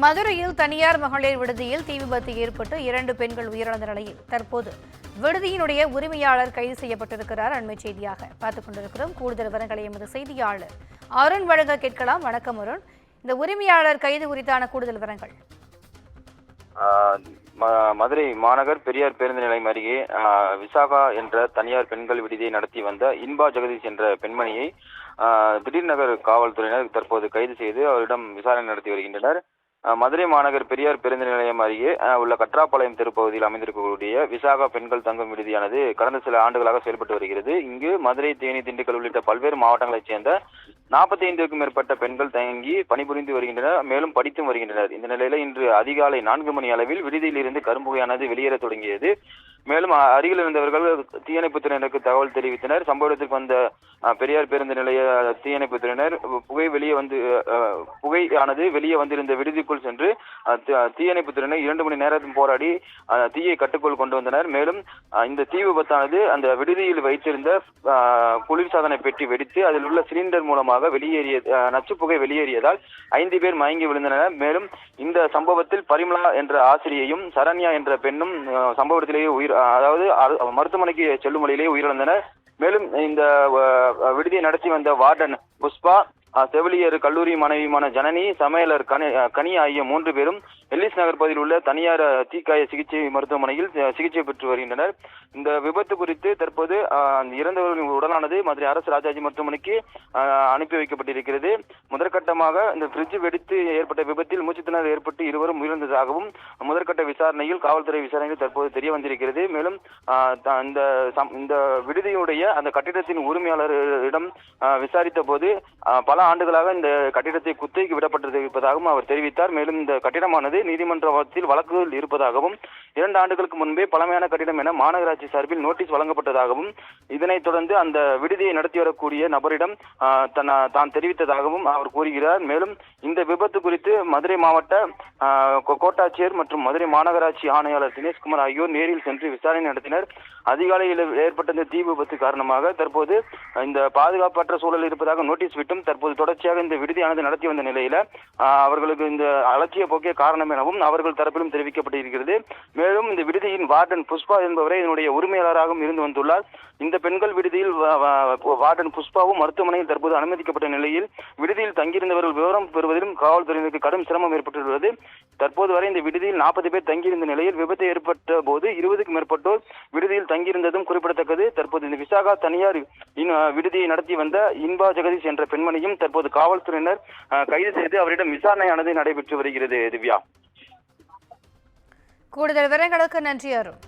மதுரையில் தனியார் மகளிர் விடுதியில் தீ விபத்து ஏற்பட்டு 2 பெண்கள் உயிரிழந்த நிலையில் தற்போது விடுதியினுடைய உரிமையாளர் கைது செய்யப்பட்டிருக்கிறார். அண்மை செய்தியாக பார்த்துக் கொண்டிருக்கிறோம். கூடுதல் விவரங்களை எமது செய்தியாளர் அருண் வழங்க கேட்கலாம். வணக்கம் அருண். இந்த உரிமையாளர் கைது குறித்தான கூடுதல் விவரங்கள். மதுரை மாநகர் பெரியார் பேருந்து நிலையம் அருகே விசாகா என்ற தனியார் பெண்கள் விடுதியை நடத்தி வந்த இன்பா ஜெகதீஷ் என்ற பெண்மணியை திடீர் நகர் காவல்துறையினர் தற்போது கைது செய்து அவரிடம் விசாரணை நடத்தி வருகின்றனர். மதுரை மாநகர் பெரியார் பேருந்து நிலையம் அருகே உள்ள கற்றாப்பாளையம் தெருப்பகுதியில் அமைந்திருக்கக்கூடிய விசாகா பெண்கள் தங்கும் விடுதியானது கடந்த சில ஆண்டுகளாக செயல்பட்டு வருகிறது. இங்கு மதுரை, தேனி, திண்டுக்கல் உள்ளிட்ட பல்வேறு மாவட்டங்களைச் சேர்ந்த 45க்கும் மேற்பட்ட பெண்கள் தங்கி பணிபுரிந்து வருகின்றனர், மேலும் படித்தும் வருகின்றனர். இந்த நிலையில இன்று அதிகாலை 4 மணி அளவில் விடுதியில் இருந்து கரும்புகையானது வெளியேற தொடங்கியது. மேலும் அருகில் இருந்தவர்கள் தீயணைப்புத்துறையினருக்கு தகவல் தெரிவித்தனர். சம்பவ இடத்திற்கு வந்த பெரியார் பேருந்து நிலைய தீயணைப்புத்துறையினர் புகையானது வெளியே வந்திருந்த விடுதிக்குள் சென்று தீயணைப்புத்துறையினர் 2 மணி நேரம் போராடி தீயை கட்டுக்குள் கொண்டு வந்தனர். மேலும் இந்த தீ விபத்தானது அந்த விடுதியில் வைத்திருந்த குளிர்சாதன பெட்டி வெடித்து அதில் உள்ள சிலிண்டர் மூலமாக நச்சுப்புகை வெளியேறியதால் 5 பேர் மயங்கி விழுந்தனர். மேலும் இந்த சம்பவத்தில் பரிமளா என்ற ஆசிரியையும் சரண்யா என்ற பெண்ணும் சம்பவ இடத்திலேயே மருத்துவமனைக்கு செல்லும் வழியிலேயே உயிரிழந்தனர். மேலும் இந்த விடுதியை நடத்தி வந்த வார்டன் புஷ்பா, செவிலியர் கல்லூரி மாணவியுமான ஜனனி, சமையலர் கனி ஆகிய 3 பேரும் எல்லிஸ் நகர் பகுதியில் உள்ள தனியார் தீக்காய சிகிச்சை மருத்துவமனையில் சிகிச்சை பெற்று வருகின்றனர். இந்த விபத்து குறித்து தற்போது இறந்தவர்களின் உடலானது மதுரை அரசு ராஜாஜி மருத்துவமனைக்கு அனுப்பி வைக்கப்பட்டிருக்கிறது. முதற்கட்டமாக இந்த பிரிட்ஜ் வெடித்து ஏற்பட்ட விபத்தில் மூச்சுத்திணறல் ஏற்பட்டு இருவரும் உயிரிழந்ததாகவும் முதற்கட்ட விசாரணையில் காவல்துறை விசாரணையில் தற்போது தெரிய வந்திருக்கிறது. மேலும் இந்த விடுதியுடைய அந்த கட்டிடத்தின் உரிமையாளரிடம் விசாரித்த போது பல ஆண்டுகளாக இந்த கட்டிடத்தை குத்தகைக்கு விடப்பட்டிருப்பதாகவும் அவர் தெரிவித்தார். மேலும் இந்த கட்டிடமானது நீதிமன்றத்தில் வழக்குகள் இருப்பதாகவும் 2 ஆண்டுகளுக்கு முன்பே பழமையான கட்டிடம் என மாநகராட்சி சார்பில் நோட்டீஸ் வழங்கப்பட்டதாகவும் இதனைத் தொடர்ந்து அந்த விடுதியை நடத்தி வரக்கூடிய நபரிடம் தான் தெரிவித்ததாகவும் அவர் கூறுகிறார். மேலும் இந்த விபத்து குறித்து மதுரை மாவட்ட கோட்டாட்சியர் மற்றும் மதுரை மாநகராட்சி ஆணையாளர் தினேஷ்குமார் ஆகியோர் நேரில் சென்று விசாரணை நடத்தினர். அதிகாலையில் ஏற்பட்ட இந்த தீ விபத்து காரணமாக தற்போது இந்த பாதுகாப்பற்ற சூழல் இருப்பதாக நோட்டீஸ் விட்டும் தற்போது தொடர்ச்சியாக இந்த விடுதியானது நடத்தி வந்த நிலையில அவர்களுக்கு இந்த அலட்சிய போக்கே காரணம் எனவும் அவர்கள் தரப்பிலும் தெரிவிக்கப்பட்டிருக்கிறது. மேலும் இந்த விடுதியின் வார்டன் புஷ்பா என்பவரை இதனுடைய உரிமையாளராகவும் இருந்து வந்துள்ளார். இந்த பெண்கள் விடுதியில் வார்டன் புஷ்பாவும் மருத்துவமனையில் தற்போது அனுமதிக்கப்பட்ட நிலையில் விடுதியில் தங்கியிருந்தவர்கள் விவரம் பெறுவதிலும் காவல்துறையினருக்கு கடும் சிரமம் ஏற்பட்டுள்ளது. தற்போது வரை இந்த விடுதியில் 40 பேர் தங்கியிருந்த நிலையில் விபத்து ஏற்பட்ட போது 20க்கும் மேற்பட்டோர் விடுதியில் தங்கியிருந்ததும் குறிப்பிடத்தக்கது. தற்போது இந்த விசாகா தனியார் விடுதியை நடத்தி வந்த இன்பா ஜெகதீஷ் என்ற பெண்மணியும் தற்போது காவல்துறையினர் கைது செய்து அவரிடம் விசாரணையானது நடைபெற்று வருகிறது. திவ்யா, கூடுதல் விவரங்களுக்கு நன்றி அருண்.